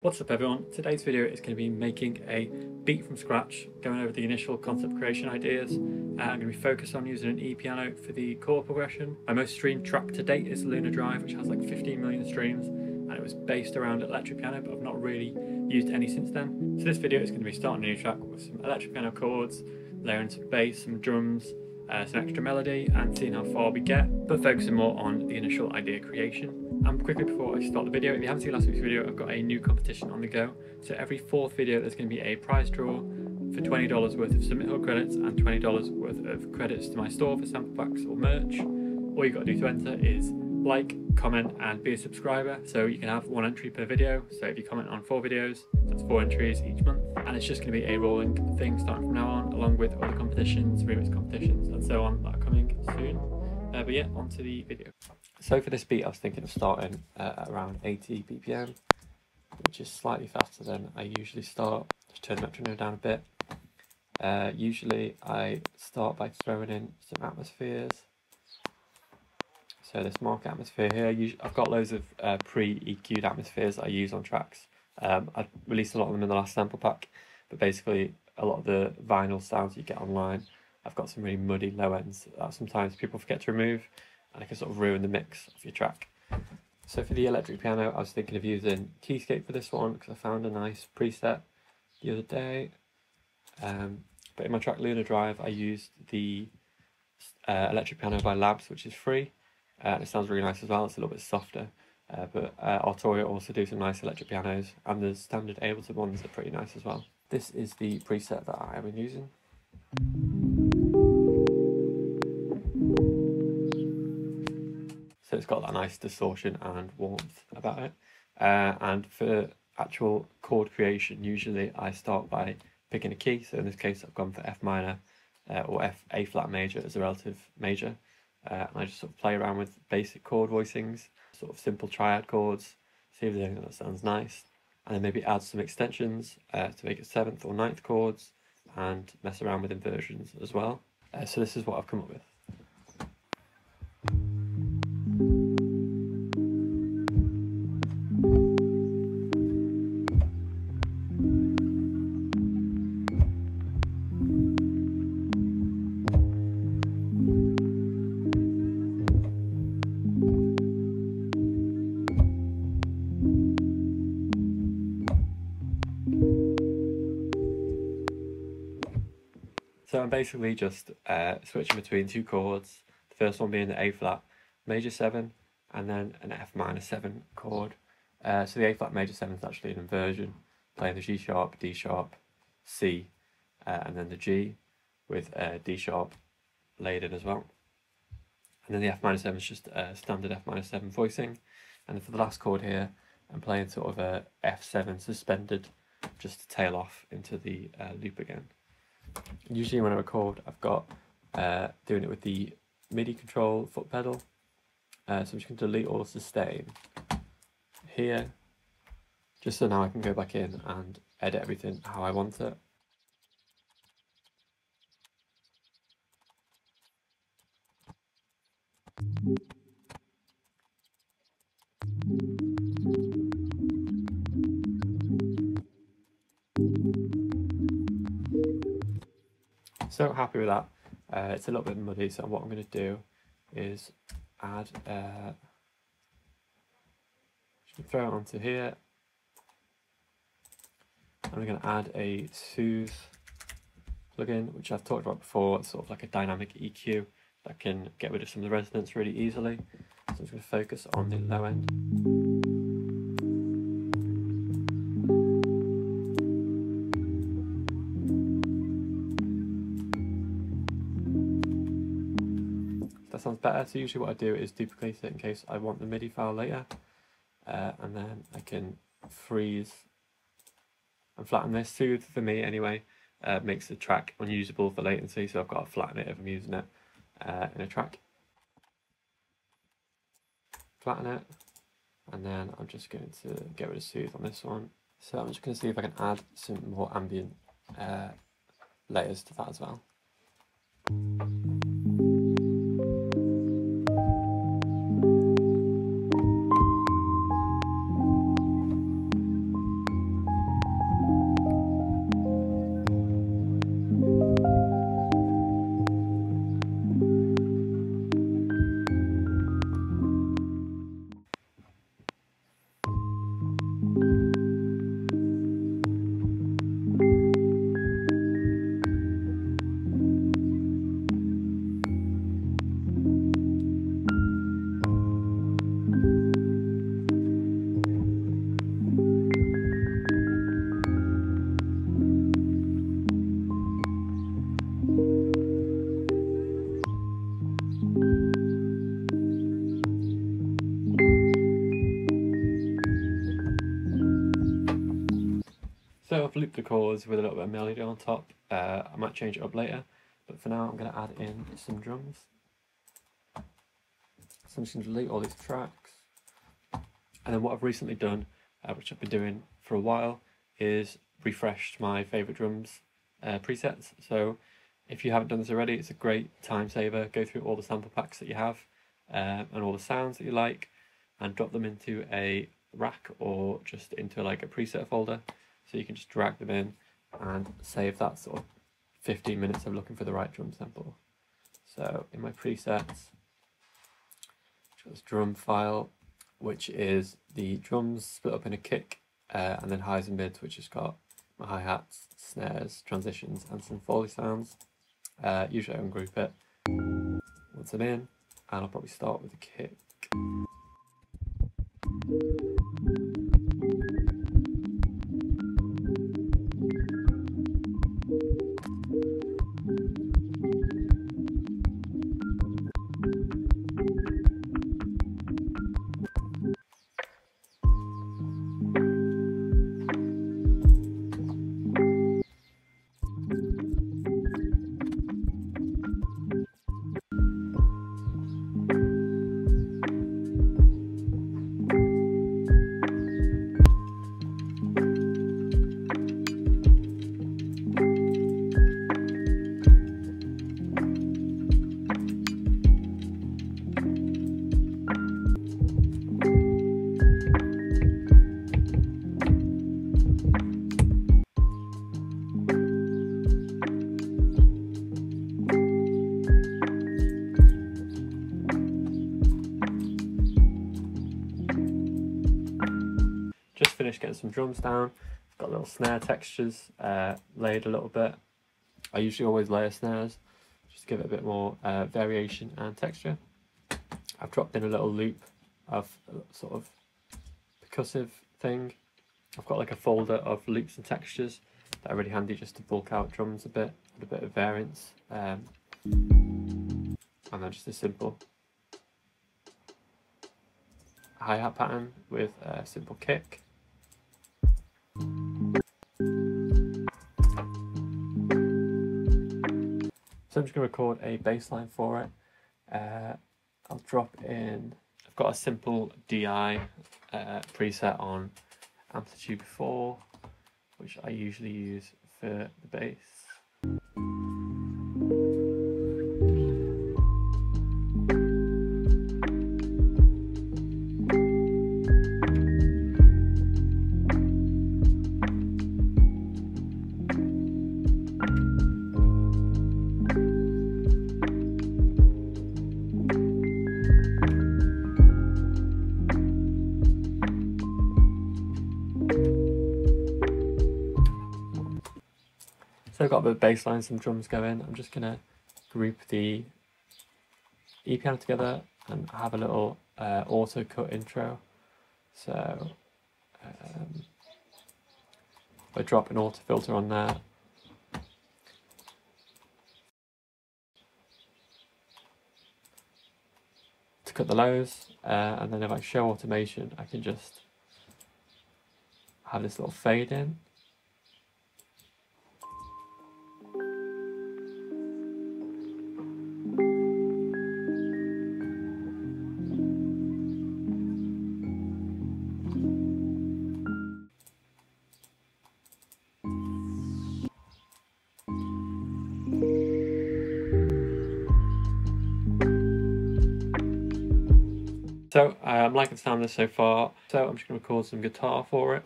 What's up everyone, today's video is going to be making a beat from scratch, going over the initial concept creation ideas. I'm going to be focused on using an E-piano for the chord progression. My most streamed track to date is Lunar Drive, which has like 15 million streams, and it was based around electric piano, but I've not really used any since then. So this video is going to be starting a new track with some electric piano chords, layering some bass, some drums, some extra melody, and seeing how far we get, but focusing more on the initial idea creation. And quickly before I start the video, if you haven't seen last week's video, I've got a new competition on the go. So every fourth video there's going to be a prize draw for $20 worth of Submit Hub credits and $20 worth of credits to my store for sample packs or merch. All you've got to do to enter is like, comment and be a subscriber, so you can have one entry per video. So if you comment on 4 videos, that's 4 entries each month, and it's just going to be a rolling thing starting from now on, along with other competitions, remix competitions and so on that are coming soon. But yeah, on to the video. So for this beat I was thinking of starting at around 80 BPM, which is slightly faster than I usually start. Just turn the metronome down a bit. Usually I start by throwing in some atmospheres. So this mark atmosphere here, I've got loads of pre-EQ'd atmospheres that I use on tracks. I've released a lot of them in the last sample pack, but basically a lot of the vinyl sounds you get online, I've got some really muddy low ends that sometimes people forget to remove, and it can sort of ruin the mix of your track. So for the electric piano, I was thinking of using Keyscape for this one because I found a nice preset the other day. But in my track Lunar Drive, I used the electric piano by Labs, which is free. And it sounds really nice as well. It's a little bit softer, but Arturia also do some nice electric pianos, and the standard Ableton ones are pretty nice as well. This is the preset that I have been using. So it's got that nice distortion and warmth about it. And for actual chord creation, usually I start by picking a key. So in this case, I've gone for F minor or A flat major as a relative major. And I just sort of play around with basic chord voicings, sort of simple triad chords, see if there's anything that sounds nice, and then maybe add some extensions to make it 7th or 9th chords, and mess around with inversions as well. So this is what I've come up with. So I'm basically just switching between 2 chords, the first one being the A flat major 7 and then an F minor 7 chord. So the A flat major 7 is actually an inversion, playing the G sharp, D sharp, C, and then the G with D sharp laid in as well. And then the F minor 7 is just a standard F minor 7 voicing. And then for the last chord here, I'm playing sort of a F7 suspended just to tail off into the loop again. Usually when I record, I've got doing it with the MIDI control foot pedal. So I'm just going to delete all sustain here, just so now I can go back in and edit everything how I want it. So happy with that. It's a little bit muddy, so what I'm going to do is add, just throw it onto here. I'm going to add a Soothe plugin, which I've talked about before. It's sort of like a dynamic EQ that can get rid of some of the resonance really easily. So I'm just going to focus on the low end. That sounds better. So usually what I do is duplicate it in case I want the MIDI file later, and then I can freeze and flatten this. Soothe, for me anyway, makes the track unusable for latency, so I've got to flatten it if I'm using it in a track. Flatten it, and then I'm just going to get rid of Soothe on this one. So I'm just going to see if I can add some more ambient layers to that as well. So I've looped the chords with a little bit of melody on top. I might change it up later, but for now I'm going to add in some drums. So I'm just going to delete all these tracks. And then what I've recently done, which I've been doing for a while, is refreshed my favourite drums presets. So if you haven't done this already, it's a great time saver. Go through all the sample packs that you have and all the sounds that you like, and drop them into a rack or just into like a preset folder. So you can just drag them in and save that sort of 15 minutes of looking for the right drum sample. So in my presets, got this drum file, which is the drums split up in a kick, and then highs and mids, which has got my hi-hats, snares, transitions, and some Foley sounds. Usually I ungroup it once I'm in, and I'll probably start with the kick. Just finished getting some drums down. Got little snare textures laid a little bit. I usually always layer snares, just to give it a bit more variation and texture. I've dropped in a little loop of sort of percussive thing. I've got like a folder of loops and textures that are really handy just to bulk out drums a bit, with a bit of variance. And then just a simple hi-hat pattern with a simple kick. So I'm just going to record a bass line for it. I'll drop in, I've got a simple DI preset on Amplitude 4, which I usually use for the bass. So I've got a bit of bass line, some drums going. I'm just going to group the E-piano together and have a little auto cut intro. So I drop an auto filter on there. To cut the lows, and then if I show automation, I can just have this little fade in. So I'm liking the sound of this so far, so I'm just going to record some guitar for it.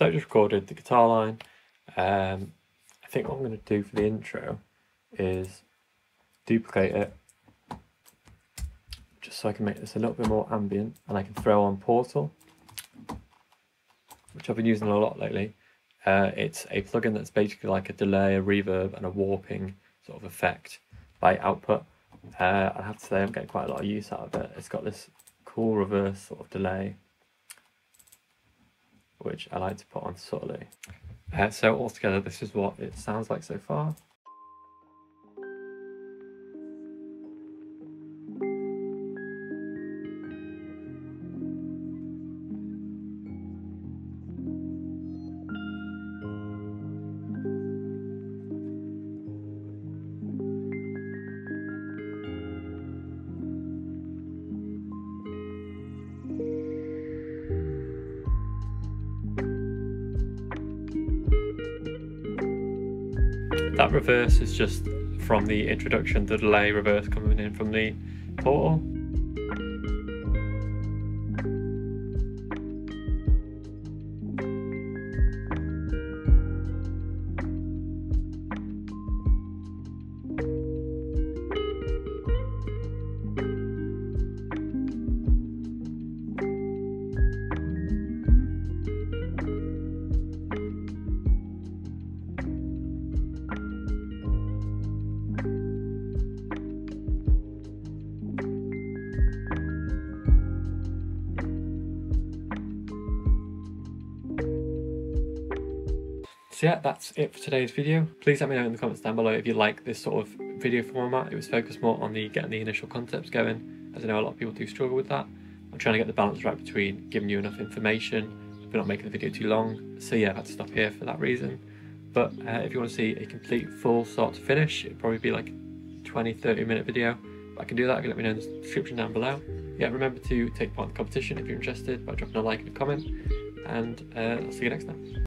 I just recorded the guitar line. I think what I'm going to do for the intro is duplicate it, just so I can make this a little bit more ambient, and I can throw on Portal, which I've been using a lot lately. It's a plugin that's basically like a delay, a reverb, and a warping sort of effect by output. I have to say I'm getting quite a lot of use out of it. It's got this cool reverse sort of delay, which I like to put on subtly. So altogether, this is what it sounds like so far. That reverse is just from the introduction, the delay reverse coming in from the Portal. So yeah, that's it for today's video. Please let me know in the comments down below if you like this sort of video format. It was focused more on getting the initial concepts going, as I know a lot of people do struggle with that. I'm trying to get the balance right between giving you enough information but not making the video too long. So yeah, I've had to stop here for that reason. But if you want to see a complete full start to finish, it'd probably be like a 20-30 minute video. But I can do that. You can let me know in the description down below. Yeah, remember to take part in the competition if you're interested by dropping a like and a comment. And I'll see you next time.